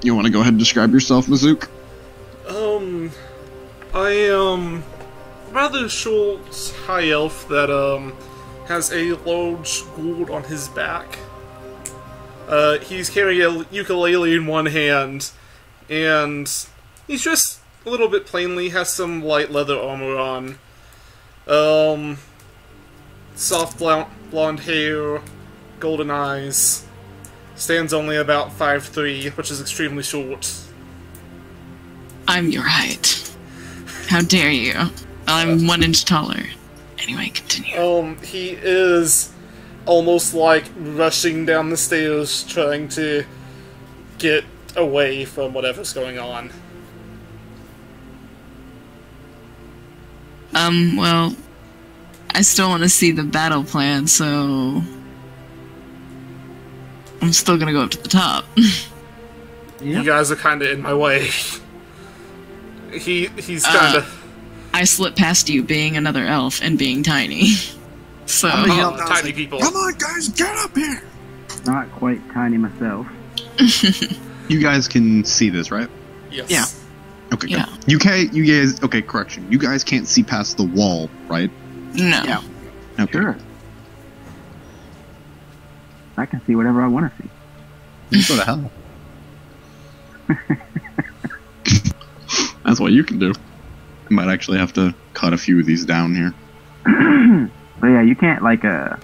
You want to go ahead and describe yourself, Mazook? I am rather short high elf that has a large gourd on his back. He's carrying a ukulele in one hand, and he's just a little bit plainly, has some light leather armor on. Soft blonde hair, golden eyes. Stands only about 5'3", which is extremely short. I'm your height. How dare you? I'm 1 inch taller. Anyway, continue. He is almost like rushing down the stairs trying to get away from whatever's going on. Well, I still want to see the battle plan, so I'm still gonna go up to the top. You guys are kinda in my way. He's kinda... I slipped past you being another elf and being tiny. So... tiny people. Come on, guys, get up here! Not quite tiny myself. You guys can see this, right? Yes. Yeah. Okay, Yeah. good. You guys... Okay, correction. You guys can't see past the wall, right? No. Yeah. Okay. Sure. I can see whatever I want to see. You go to hell. That's what you can do. I might actually have to cut a few of these down here. But yeah, you can't, like, I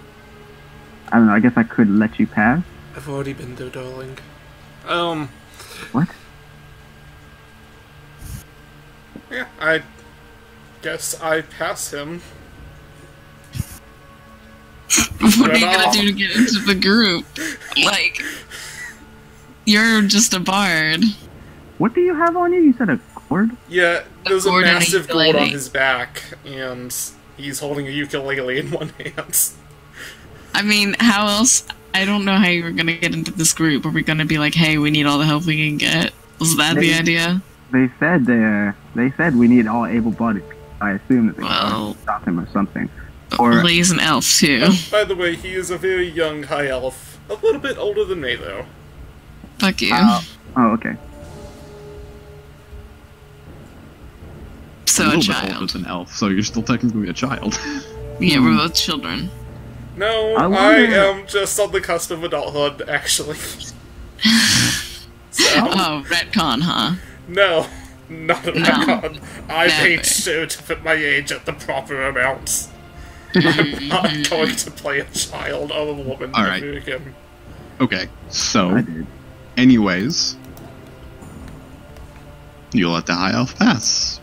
don't know, I guess I could let you pass. I've already been there, darling. What? Yeah, I guess I pass him. What are you gonna do to get into the group? Like, you're just a bard. What do you have on you? You said a cord? Yeah, there's a gourd and a massive gourd on ukulele. his back, and he's holding a ukulele in one hand. I mean, how else? I don't know how you were gonna get into this group. Are we gonna be like, hey, we need all the help we can get? Was that the idea? They said we need all able-bodied people. I assume that they Well- can stop him or something. Or Well, he's an elf, too. By the way, he is a very young high elf. A little bit older than me, though. Fuck you. oh, okay. So a little bit older child. than elf, so you're still technically a child. Yeah, we're both children. No, I I wonder- am just on the cusp of adulthood, actually. So, Oh, retcon, huh? no, not a No. record. I Never. made sure to fit my age at the proper amount. I'm not going to play a child or a woman All right. ever again. Okay, so, I did. anyways, you let the high elf pass.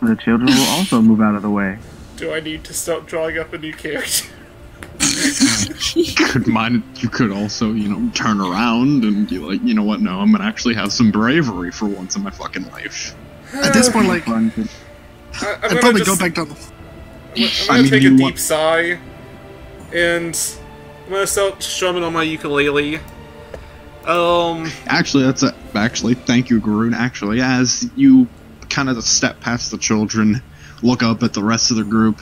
The children will also move out of the way. Do I need to start drawing up a new character? You could also, turn around and be like, you know what, no, I'm gonna actually have some bravery for once in my fucking life. At this point, like, Fun to- I'm I'd gonna probably just, go back down the... I'm I gonna mean, take you a deep want- sigh, and I'm gonna start strumming on my ukulele. Actually, thank you, Garoon. Actually, as you kind of step past the children, look up at the rest of the group.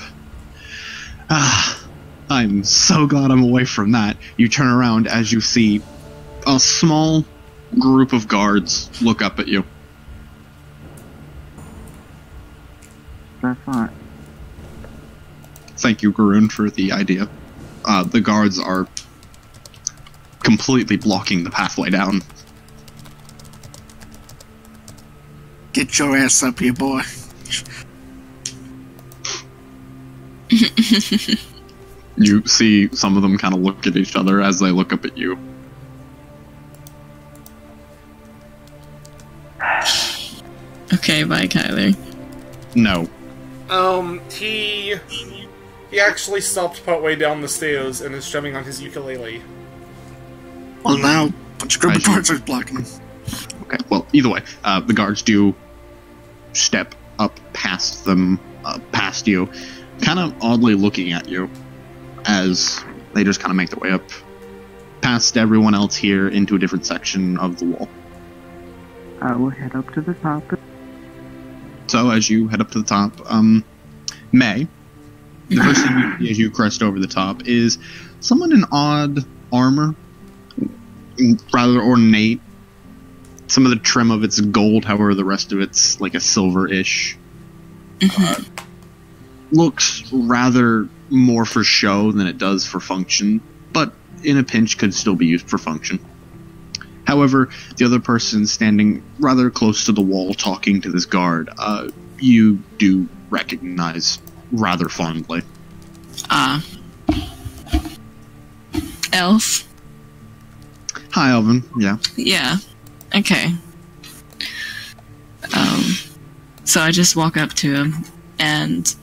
I'm so glad I'm away from that. You turn around as you see a small group of guards look up at you. That's fine. Thank you, Garoon, for the idea. The guards are completely blocking the pathway down. Get your ass up here, boy. You see some of them kind of look at each other as they look up at you. Okay, bye, Kyler. No. He actually stopped partway down the stairs and is strumming on his ukulele. Well, now, a bunch of group of As you- guards are blocking him. Okay, well, either way, the guards do step up past them, past you, kind of oddly looking at you as they just kind of make their way up past everyone else here into a different section of the wall. I will head up to the top. So as you head up to the top, May, the first thing you see as you crest over the top is someone in odd armor, rather ornate, some of the trim of it's gold, however, the rest of it's like a silver-ish. Looks rather more for show than it does for function, but in a pinch could still be used for function. However, the other person standing rather close to the wall talking to this guard, you do recognize rather fondly. Elf? Hi, Elvin. Yeah. Yeah. Okay. So I just walk up to him and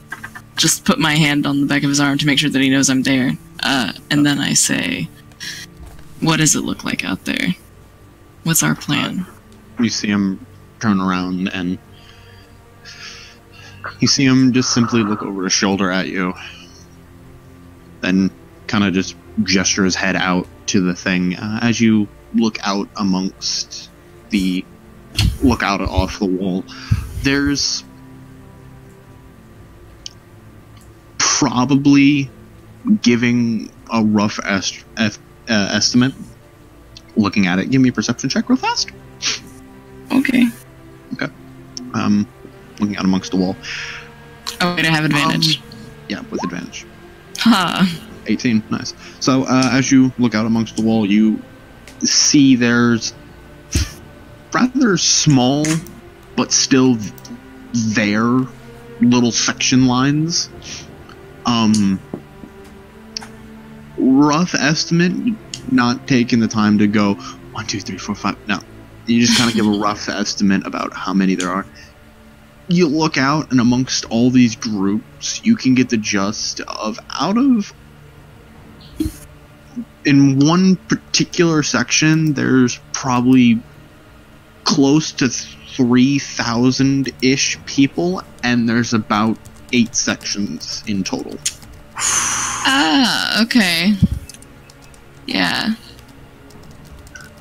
just put my hand on the back of his arm to make sure that he knows I'm there. And then I say, what does it look like out there? What's our plan? You see him turn around and you see him just simply look over his shoulder at you. Then kind of just gesture his head out to the thing. As you look out amongst the... look out off the wall, there's probably, giving a rough estimate, looking at it, give me a perception check real fast. Okay. Okay. Looking out amongst the wall. Oh, wait, I have advantage. Yeah, with advantage. Huh. 18, nice. So, as you look out amongst the wall, you see there's rather small, but still there, little section lines. Rough estimate, not taking the time to go 1, 2, 3, 4, 5. No, you just kind of give a rough estimate about how many there are. You look out, and amongst all these groups, you can get the gist of in one particular section, there's probably close to 3,000-ish people, and there's about 8 sections in total. Ah, okay. Yeah.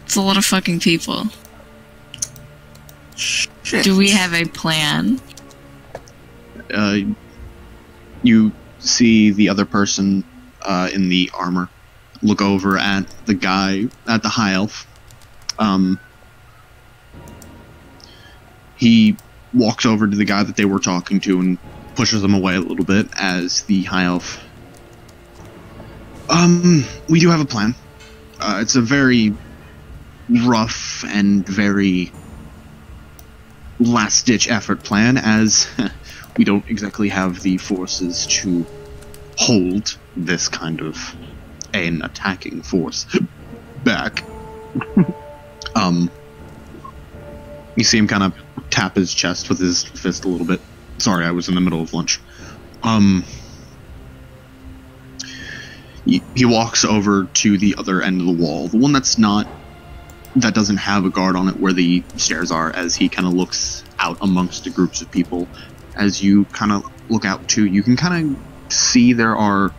It's a lot of fucking people. Shit. Do we have a plan? You see the other person in the armor look over at the guy, at the high elf. He walks over to the guy that they were talking to and pushes them away a little bit as the high elf. We do have a plan. It's a very rough and very last-ditch effort plan, as we don't exactly have the forces to hold this kind of an attacking force back. You see him kind of tap his chest with his fist a little bit. Sorry, I was in the middle of lunch. He walks over to the other end of the wall, the one that doesn't have a guard on it where the stairs are, as he kind of looks out amongst the groups of people. As you kind of look out too, you can kind of see there are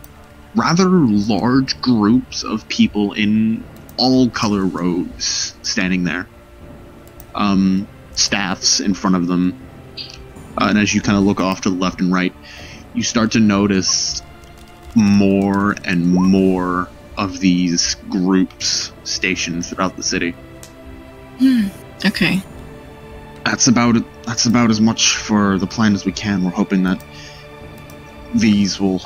rather large groups of people in all color robes standing there. Staffs in front of them. And as you kind of look off to the left and right, you start to notice more and more of these groups stationed throughout the city. Okay. That's about as much for the plan as we can. We're hoping that these will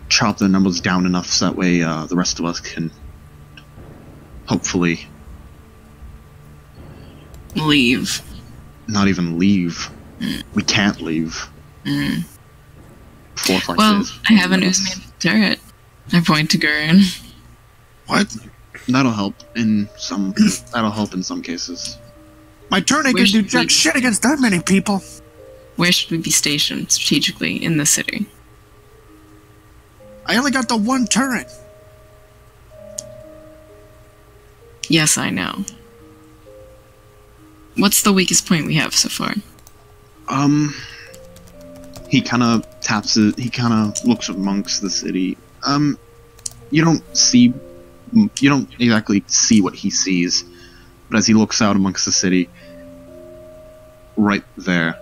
chop their numbers down enough so that way the rest of us can hopefully Leave. not even leave. We can't leave. Forth like Well, this. I have an Usman turret. I point to Gurren. What? That'll help in some cases. My turn ain't Where gonna do should jack we- shit against that many people. Where should we be stationed strategically in the city? I only got the one turret. Yes, I know. What's the weakest point we have so far? He kind of he kind of looks amongst the city. You don't exactly see what he sees, but as he looks out amongst the city, right there,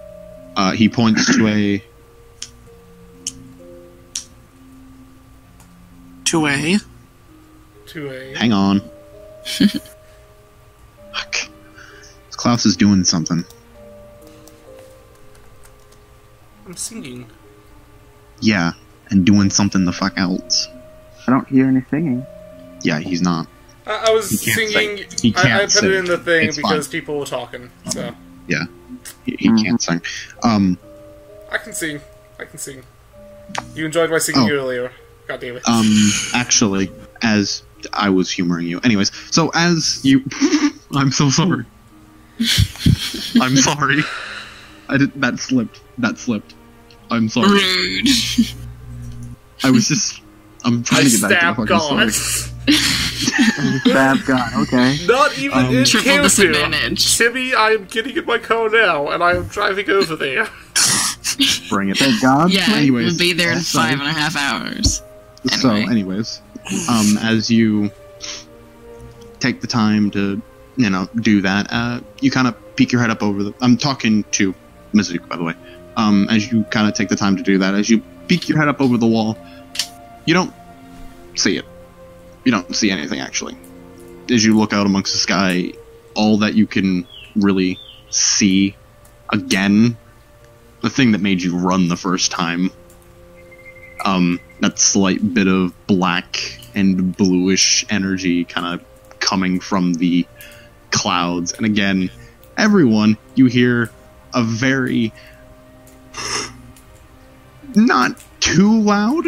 he points to a 2A. 2A. hang on. Fuck. Klaus is doing something. I'm singing. Yeah, and doing something the fuck else. I don't hear any singing. Yeah, he's not. I was He can't singing. sing. He can't I put sing. it in the thing It's because fine. people were talking. So Yeah, he can't sing. I can sing. I can sing. You enjoyed my singing Oh. earlier. God damn it. Actually, as I was humoring you. Anyways, so as you... I'm so sorry. I'm sorry. That slipped. I'm sorry. Rude. I was just... I'm trying I to get back to the stab fucking story. God. Stab God, okay. Not even in Triple character. disadvantage. Timmy, I am getting in my car now, and I am driving over there. Bring it. Thank God. Yeah, Anyways, we'll be there in so- 5.5 hours. So, Anyway. anyways, as you take the time to, do that, you kind of peek your head up over the... I'm talking to Mizuki, by the way. As you kind of take the time to do that, as you peek your head up over the wall, you don't see it. You don't see anything, actually. As you look out amongst the sky, all that you can really see, again, the thing that made you run the first time, that slight bit of black and bluish energy kind of coming from the clouds. And again, everyone, you hear a very... not too loud,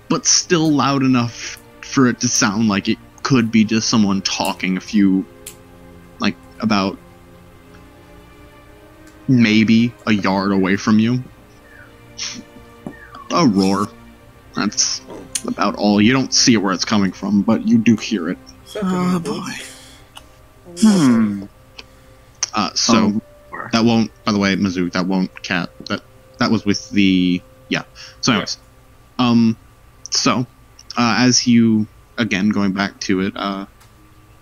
but still loud enough for it to sound like it could be just someone talking about maybe a yard away from you. A roar. That's about all. You don't see where it's coming from, but you do hear it. Oh boy. So that won't. By the way, Mizzou, that won't cat. That was with the So, anyways, as you again going back to it,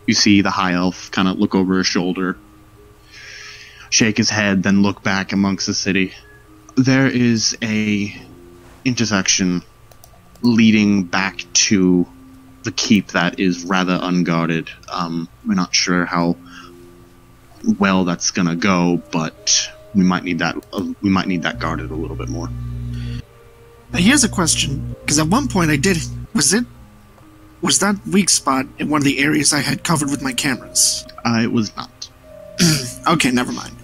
you see the high elf kind of look over his shoulder, shake his head, then look back amongst the city. There is a intersection leading back to the keep that is rather unguarded. We're not sure how well that's gonna go, but we might need that. We might need that guarded a little bit more. Now here's a question, because at one point I did. Was that weak spot in one of the areas I had covered with my cameras? It was not, Okay, never mind.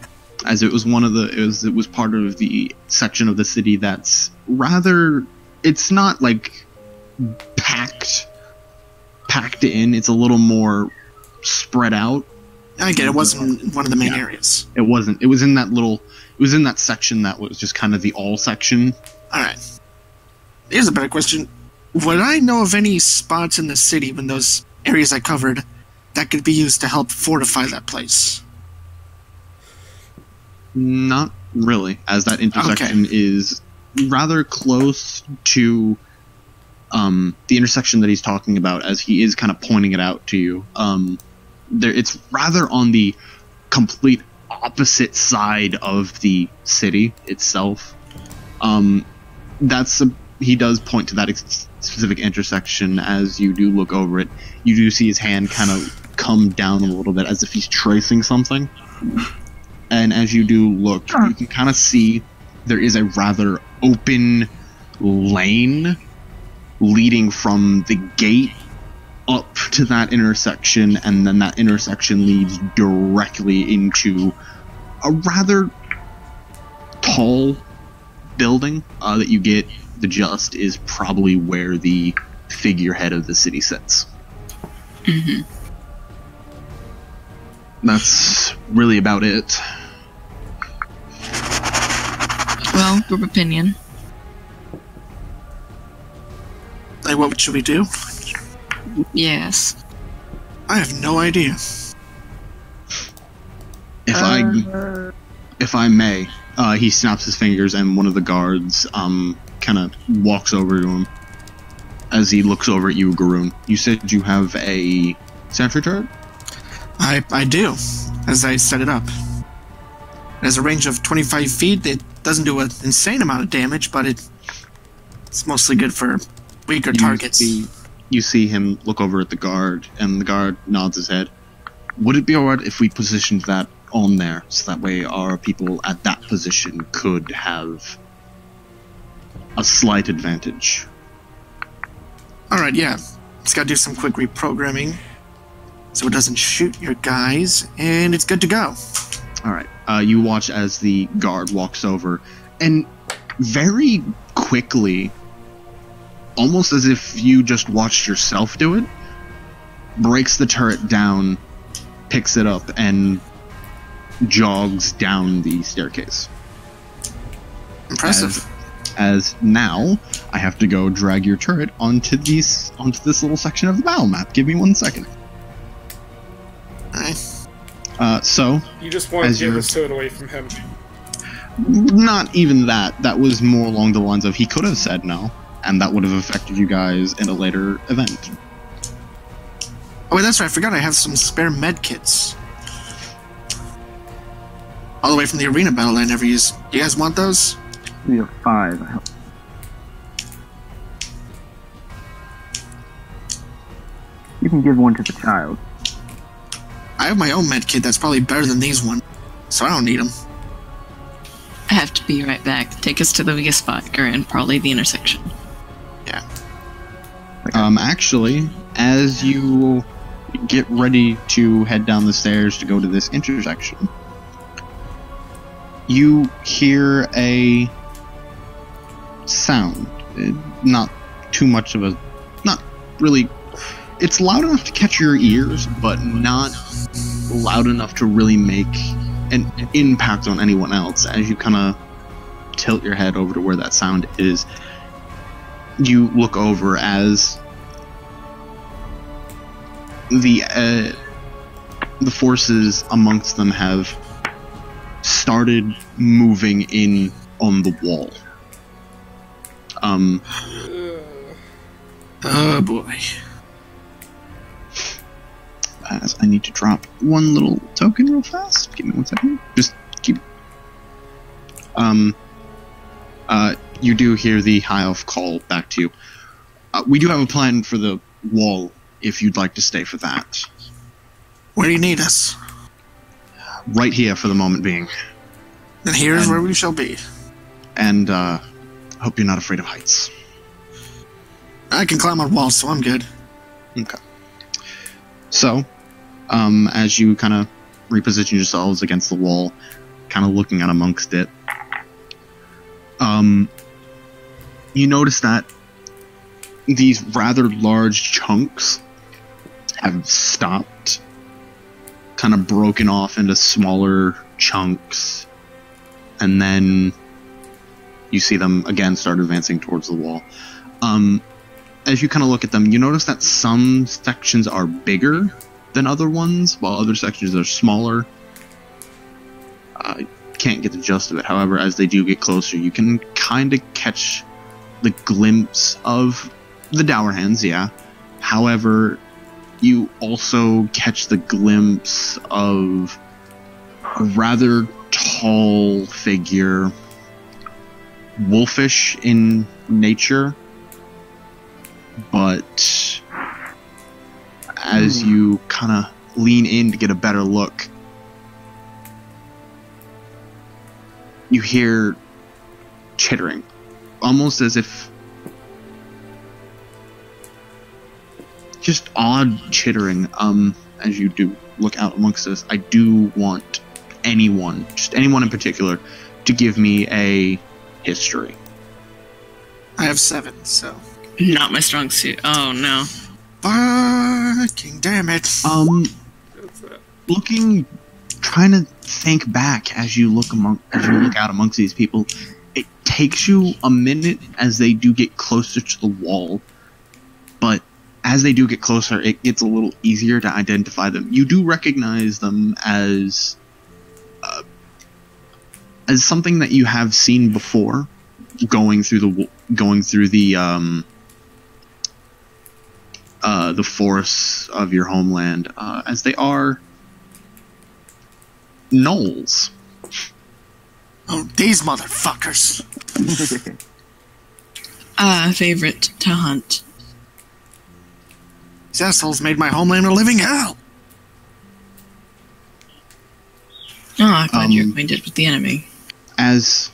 as it was one of the. It was part of the section of the city that's rather. It's not like packed in. It's a little more spread out. I get it. It wasn't one of the main Yeah. areas. It wasn't. It was in that little. It was in that section that was just kind of the all section. All right. Here's a better question. Would I know of any spots in the city in those areas I covered that could be used to help fortify that place? Not really, as that intersection is rather close to the intersection that he's talking about, as he is kind of pointing it out to you. It's rather on the complete opposite side of the city itself. He does point to that specific intersection. As you do look over it, you do see his hand kind of come down a little bit as if he's tracing something. And as you do look, you can kind of see there is a rather open lane leading from the gate up to that intersection, and then that intersection leads directly into a rather tall building that you get the gist is probably where the figurehead of the city sits. Mm-hmm. That's really about it. Well, group opinion. Like, what should we do? Yes. I have no idea. If I may, he snaps his fingers, and one of the guards kind of walks over to him. As he looks over at you, Garoon, you said you have a sentry turret? I do, as I set it up. It has a range of 25 feet. It doesn't do an insane amount of damage, but it's mostly good for weaker targets. You see him look over at the guard, and the guard nods his head. would it be alright if we positioned that on there, so that way our people at that position could have a slight advantage? Alright, yeah. Just gotta do some quick reprogramming so it doesn't shoot your guys, and it's good to go. Alright, you watch as the guard walks over, and very quickly, almost as if you just watched yourself do it, breaks the turret down, picks it up, and jogs down the staircase. Impressive. As now, I have to go drag your turret onto this little section of the battle map. Give me 1 second. Nice. So, You just want to As get you're- his turret away from him. not even that. That was more along the lines of he could have said no, and that would have affected you guys in a later event. Oh, wait, that's right. I forgot I have some spare med kits. All the way from the arena battle I never used. You guys want those? We have 5. You can give one to the child. I have my own med kit that's probably better than these ones, so I don't need them. I have to be right back. Take us to the weakest spot, and probably the intersection. Yeah. Actually, as you get ready to head down the stairs to go to this intersection, you hear a sound. Not too much of a... Not really... It's loud enough to catch your ears, but not loud enough to really make an impact on anyone else. As you kind of tilt your head over to where that sound is, you look over as the forces amongst them have started moving in on the wall. Oh boy. As I need to drop one little token real fast. Give me 1 second. Just keep. You do hear the high elf call back to you. We do have a plan for the wall if you'd like to stay for that. Where do you need us? Right here for the moment being. Then here's where we shall be. And hope you're not afraid of heights. I can climb on walls, so I'm good. Okay. So, as you kind of reposition yourselves against the wall, kind of looking out amongst it, you notice that these rather large chunks have stopped, kind of broken off into smaller chunks, and then you see them again start advancing towards the wall. As you kind of look at them, you notice that some sections are bigger than other ones, while other sections are smaller. Can't get the gist of it. However, as they do get closer, you can kind of catch the glimpse of the Dour Hands, yeah. However, you also catch the glimpse of a rather tall figure, wolfish in nature, but as you kind of lean in to get a better look, you hear chittering, almost as if just odd chittering. As you do look out amongst this, I do want anyone, just anyone in particular, to give me a history. I have 7, so. Not my strong suit. Oh no. Fucking damn it. That's it. Trying to think back as you look out amongst these people, it takes you a minute as they do get closer to the wall, but as they do get closer, it gets a little easier to identify them. You do recognize them as something that you have seen before, going through the forests of your homeland, as they are gnolls. Oh, these motherfuckers. Favorite to hunt. These assholes made my homeland a living hell. I'm glad you're Um, acquainted with the enemy. As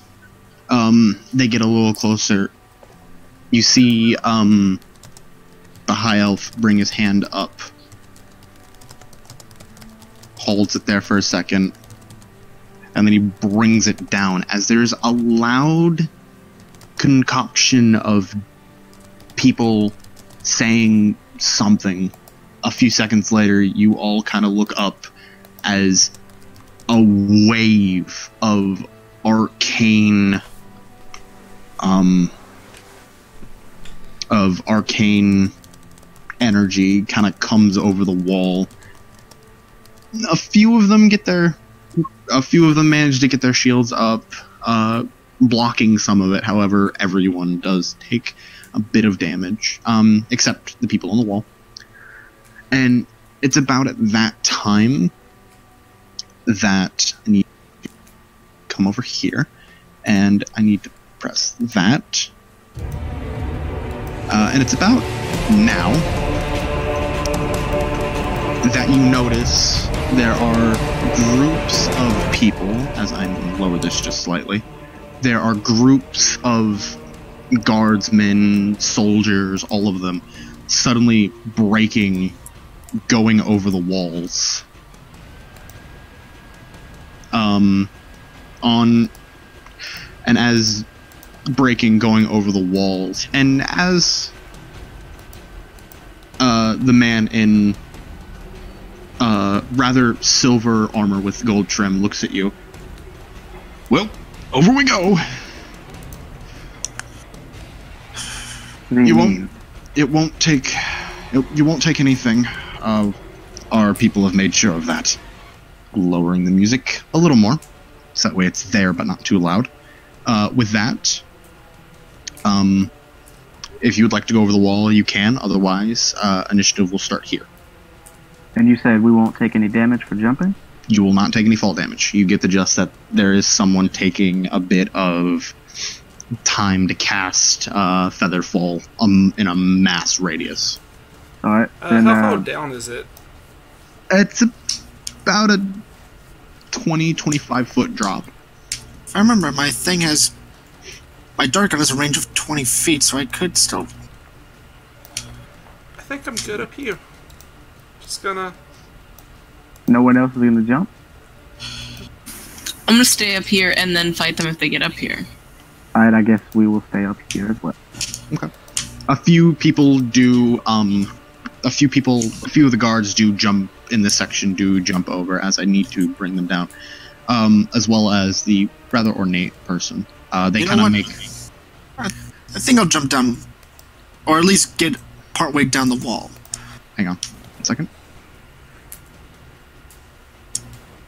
they get a little closer, you see the high elf bring his hand up, holds it there for a second, and then he brings it down as there's a loud concoction of people saying something. A few seconds later, you all kind of look up as a wave of arcane energy kind of comes over the wall. A few of them manage to get their shields up, blocking some of it. However, everyone does take a bit of damage, except the people on the wall. And it's about at that time that I need to come over here, and I need to press that. And it's about now that you notice there are groups of people, as I lower this just slightly, there are groups of guardsmen, soldiers, all of them, suddenly breaking, going over the walls. And as breaking, going over the walls, and as the man in rather silver armor with gold trim looks at you. Well, over we go. You won't take anything. Our people have made sure of that. Lowering the music a little more, so that way it's there but not too loud. With that, if you would like to go over the wall, you can. Otherwise, initiative will start here. And you said we won't take any damage for jumping? You will not take any fall damage. You get the gist that there is someone taking a bit of time to cast Featherfall in a mass radius. Alright. How far down is it? It's about a 20-25 foot drop. If I remember, my dark gun has a range of 20 feet, so I could still... I think I'm good up here. Just gonna... No one else is gonna jump? I'm gonna stay up here and then fight them if they get up here. Alright, I guess we will stay up here as well. Okay. A few people do, a few of the guards do jump in this section, do jump over as I need to bring them down. As well as the rather ornate person. They kind of make... I think I'll jump down, or at least get partway down the wall. Hang on 1 second.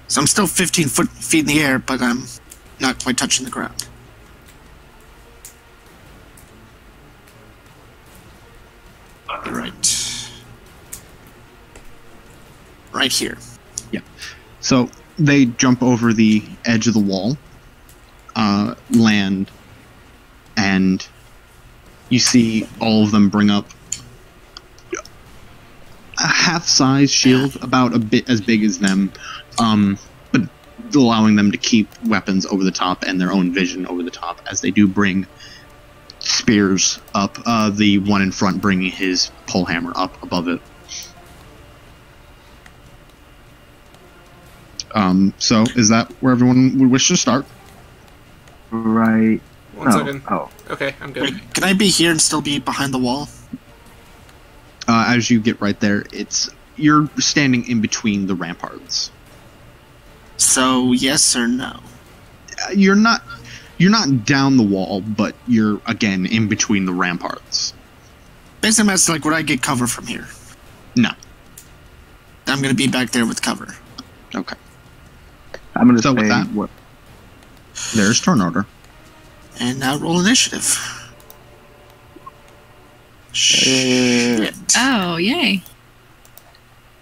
So I'm still 15 feet in the air, but I'm not quite touching the ground. Right here. Yeah. So they jump over the edge of the wall, land, and you see all of them bring up a half-size shield, about a bit as big as them, but allowing them to keep weapons over the top and their own vision over the top, as they do bring spears up, the one in front bringing his pole hammer up above it. So is that where everyone would wish to start? Right. One second. Oh. Okay, I'm good. Wait, can I be here and still be behind the wall? As you get right there, you're standing in between the ramparts. So yes or no? You're not down the wall, but you're again in between the ramparts. Basically, that's like, would I get cover from here? No. I'm gonna be back there with cover. Okay. I'm gonna So say with that- what? There's turn order. And now roll initiative. Shit. Oh, yay.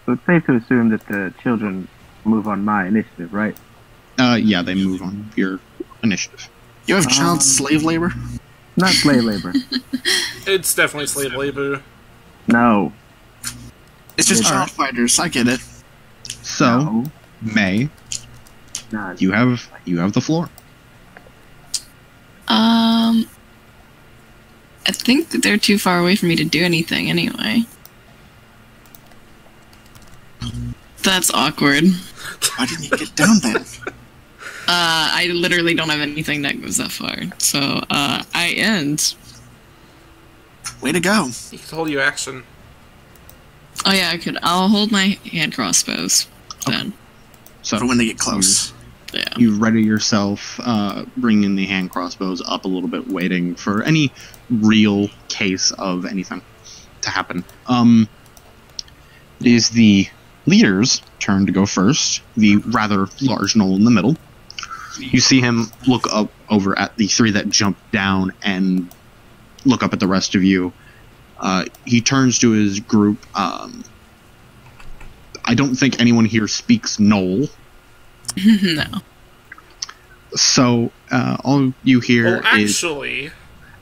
So it's safe to assume that the children move on my initiative, right? Yeah, they move on your initiative. You have child slave labor? Not slave labor. It's definitely slave labor. No. It's just Yeah. child fighters, I get it. So, No. May, No, You have the floor. I think they're too far away for me to do anything anyway. That's awkward. Why didn't you get down then? I literally don't have anything that goes that far. So, I end. Way to go. You can hold your action. Oh yeah, I could. I'll hold my hand crossbows then. So For when they get close. Yeah. you ready yourself, bringing the hand crossbows up a little bit, waiting for any real case of anything to happen. It is the leader's turn to go first, the rather large knoll in the middle. You see him look up over at the three that jumped down and look up at the rest of you. He turns to his group. I don't think anyone here speaks Knoll. No. So, all you hear Oh, is... actually,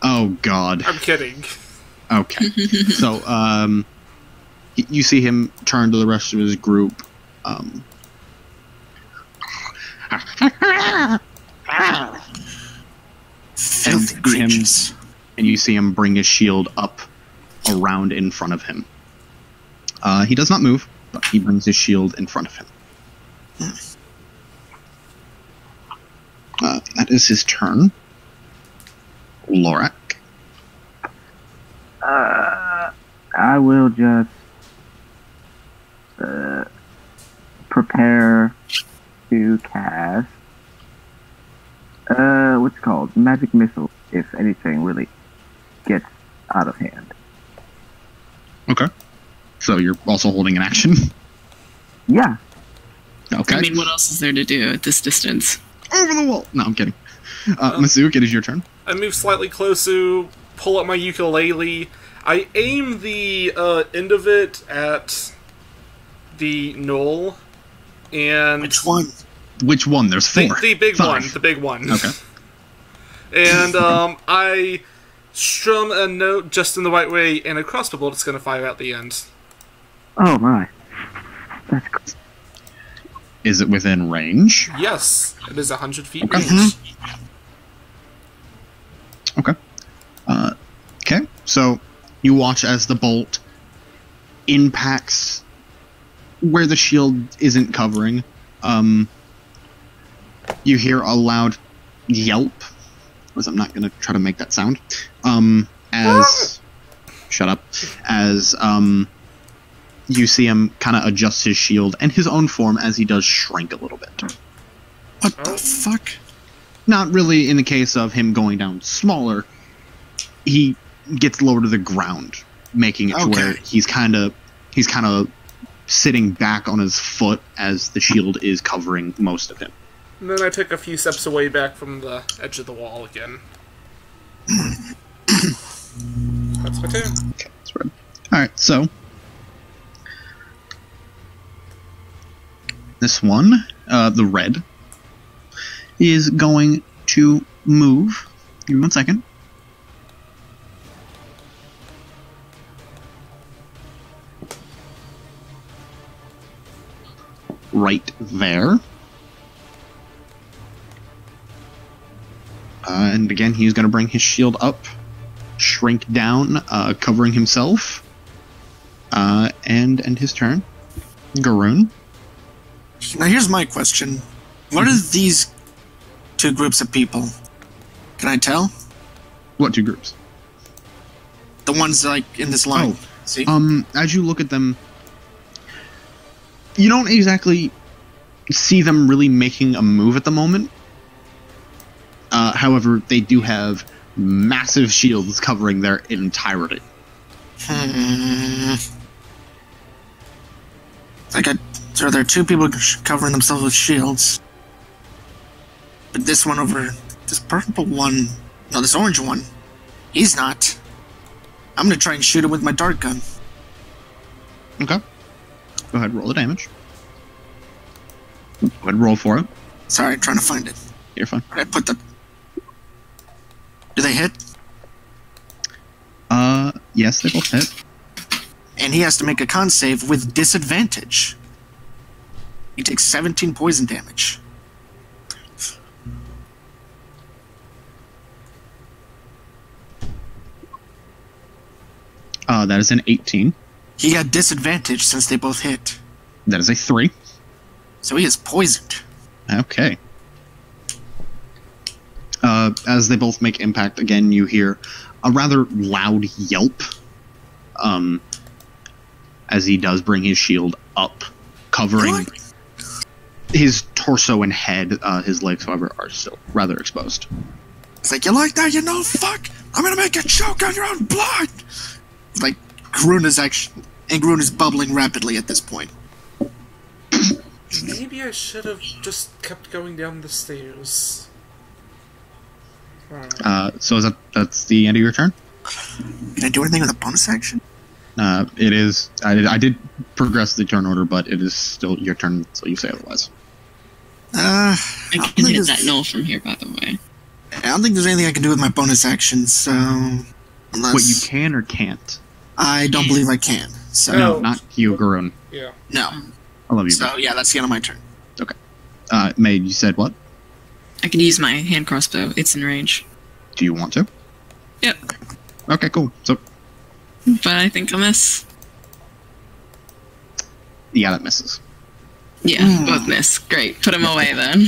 Oh, God. I'm kidding. Okay. So, you see him turn to the rest of his group. Filthy And him- creatures. And you see him bring his shield up around in front of him. He does not move, but he brings his shield in front of him. That is his turn. Lorak. I will just prepare to cast what's it called? Magic missile, if anything really gets out of hand. Okay. So you're also holding an action? Yeah. Okay. I mean, what else is there to do at this distance? Over the wall! No, I'm kidding. Masuk, it is your turn. I move slightly closer, pull up my ukulele. I aim the end of it at the knoll, and Which one? Which one? There's four. the big Five. one, the big one. Okay. And I strum a note just in the right way, and a crossbow bolt is going to fire out the end. Oh my. That's cool. Is it within range? Yes, it is 100 feet Okay. range. Okay. Okay, so you watch as the bolt impacts where the shield isn't covering. You hear a loud yelp, because I'm not going to try to make that sound. As... Shut up. As, you see him kind of adjust his shield and his own form as he does shrink a little bit. What the fuck? Not really in the case of him going down smaller. He gets lower to the ground, making it to Okay. where he's kind of sitting back on his foot as the shield is covering most of him. And then I take a few steps away back from the edge of the wall again. That's my turn. Okay, that's right. All right, so this one, the red, is going to move. Give me 1 second. Right there. And again, he's going to bring his shield up, shrink down, covering himself, and end his turn. Garoon. Now here's my question. What are these two groups of people? Can I tell? What two groups? The ones like in this line. Oh. See? As you look at them, you don't exactly see them really making a move at the moment. However, they do have massive shields covering their entirety. So there are two people covering themselves with shields. But this one over, this purple one, no, this orange one, he's not. I'm gonna try and shoot him with my dart gun. Okay. Go ahead, roll the damage. Go ahead, roll for it. Sorry, I'm trying to find it. You're fine. Where did I put the... Do they hit? Yes, they both hit. And he has to make a con save with disadvantage. He takes 17 poison damage. That is an 18. He got disadvantage since they both hit. That is a 3. So he is poisoned. Okay. As they both make impact, again, you hear a rather loud yelp. As he does bring his shield up, covering his torso and head. His legs, however, are still rather exposed. It's like, you like that? You know, fuck! I'm gonna make you choke on your own blood! Like, Grun is bubbling rapidly at this point. Maybe I should have just kept going down the stairs. So that's the end of your turn? Can I do anything with a bonus action? It is. I did progress the turn order, but it is still your turn until you say otherwise. I can hit that null from here, by the way. I don't think there's anything I can do with my bonus action, so... Unless... What, you can or can't? I don't believe I can, so... No, not you, Garun. Yeah. No. I love you. So, yeah, that's the end of my turn. Okay. May, you said what? I can use my hand crossbow. It's in range. Do you want to? Yep. Okay, cool. So, But I think I'll miss. yeah, that misses. Yeah, both miss. Great. Put them away then.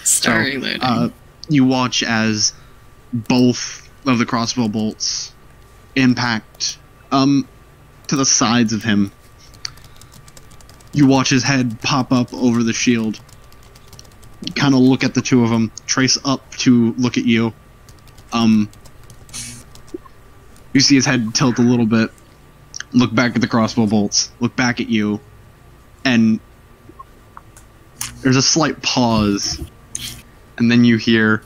Start reloading. You watch as both of the crossbow bolts impact to the sides of him. You watch his head pop up over the shield. Kind of look at the two of them, trace up to look at you. You see his head tilt a little bit, look back at the crossbow bolts, look back at you, and there's a slight pause, and then you hear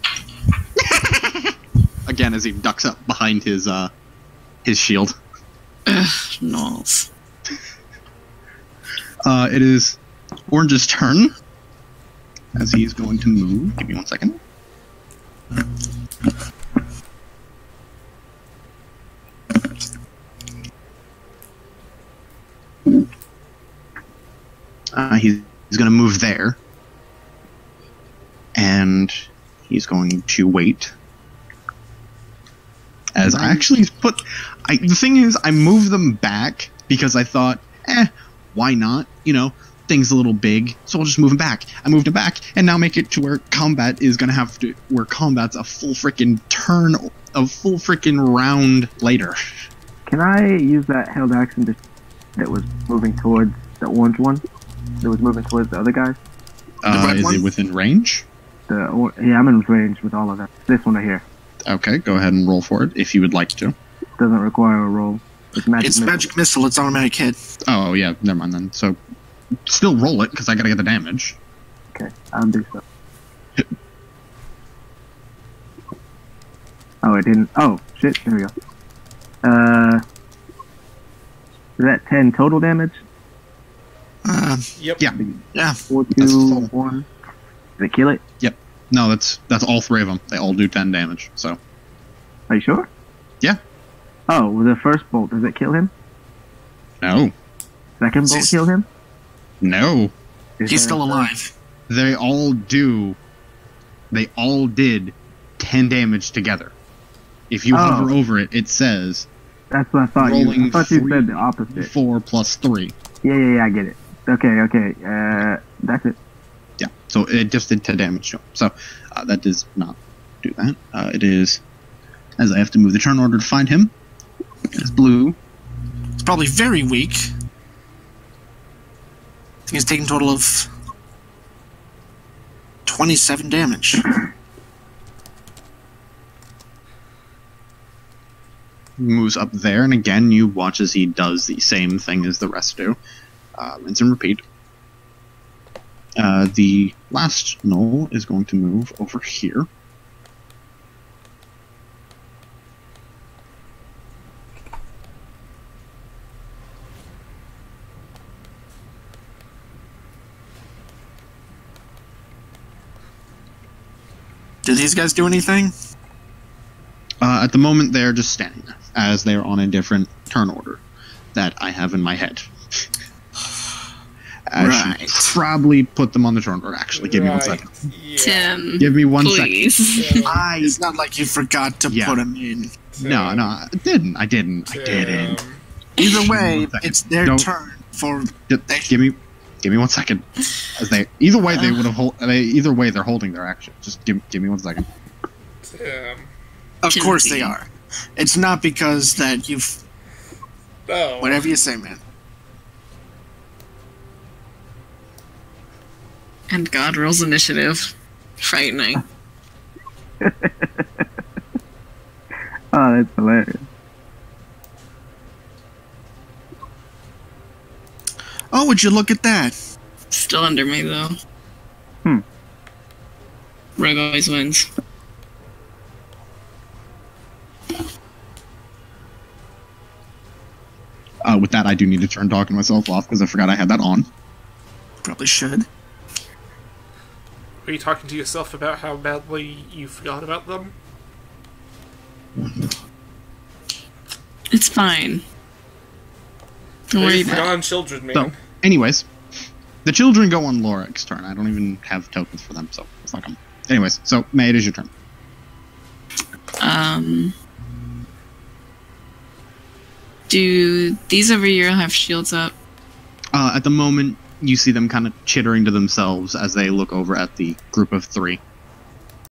again as he ducks up behind his shield. Ugh, Knowles. It is Orange's turn, as he's going to move. Give me 1 second. He's going to move there, and he's going to wait. As I actually put, the thing is, I moved them back because I thought, why not? You know, thing's a little big, so I'll just move him back. I moved him back, and now make it to where combat is going to have to, where combat's a full freaking turn, a full freaking round later. Can I use that held action that was moving towards the orange one? That was moving towards the other guys? Is one? it within range? Yeah, I'm in range with all of that. This one right here. Okay, go ahead and roll for it if you would like to. Doesn't require a roll. It's magic It's missile. magic missile, it's automatic hit. Oh, yeah, never mind then. So, still roll it, because I gotta get the damage. Okay, I'll do so. Oh, it didn't. Oh, shit. There we go. Is that 10 total damage? Yep. Yeah. Yeah. 4, That's 2, full. 1. Did it kill it? No, that's all three of them. They all do 10 damage, so. Are you sure? Yeah. Oh, well, the first bolt, does it kill him? No. Second bolt Sis- kill him? No. Is He's there still a- alive. They all did 10 damage together. If you Oh. hover over it, it says That's what I thought. rolling I thought you 3, said the opposite. 4 plus 3. Yeah, I get it. Okay. That's it. Yeah, so it just did 10 damage to him. So that does not do that. It is, as I have to move the turn order to find him, it's blue. It's probably very weak. I think he's taken a total of 27 damage. Moves up there, and again, you watch as he does the same thing as the rest do. Rinse and repeat. The last knoll is going to move over here. Did these guys do anything? At the moment, they're just standing there, as they're on a different turn order that I have in my head. I should probably put them on the turn order. Actually, give me 1 second. Yeah. Tim, Give me 1 second. please. Tim, It's not like you forgot to Yeah. put him in. No, I didn't. I didn't. Either way, 1 second. it's their Don't- turn for. Just give me 1 second. As they either way they would have either way they're holding their action. Just give me 1 second. Tim. Of course they Timothy. are. It's not because that you've. No. Whatever you say, man. And God rolls initiative. Frightening. Oh, that's hilarious. Oh, would you look at that? Still under me, though. Hmm. Rogue always wins. With that, I do need to turn talking myself off because I forgot I had that on. Probably should. Are you talking to yourself about how badly you forgot about them? It's fine. Don't worry They've about it. forgotten children, man. So, anyways, the children go on Lorik's turn. I don't even have tokens for them, so it's not coming. Anyways, so May, it is your turn. Do these over here have shields up? At the moment, you see them kind of chittering to themselves as they look over at the group of 3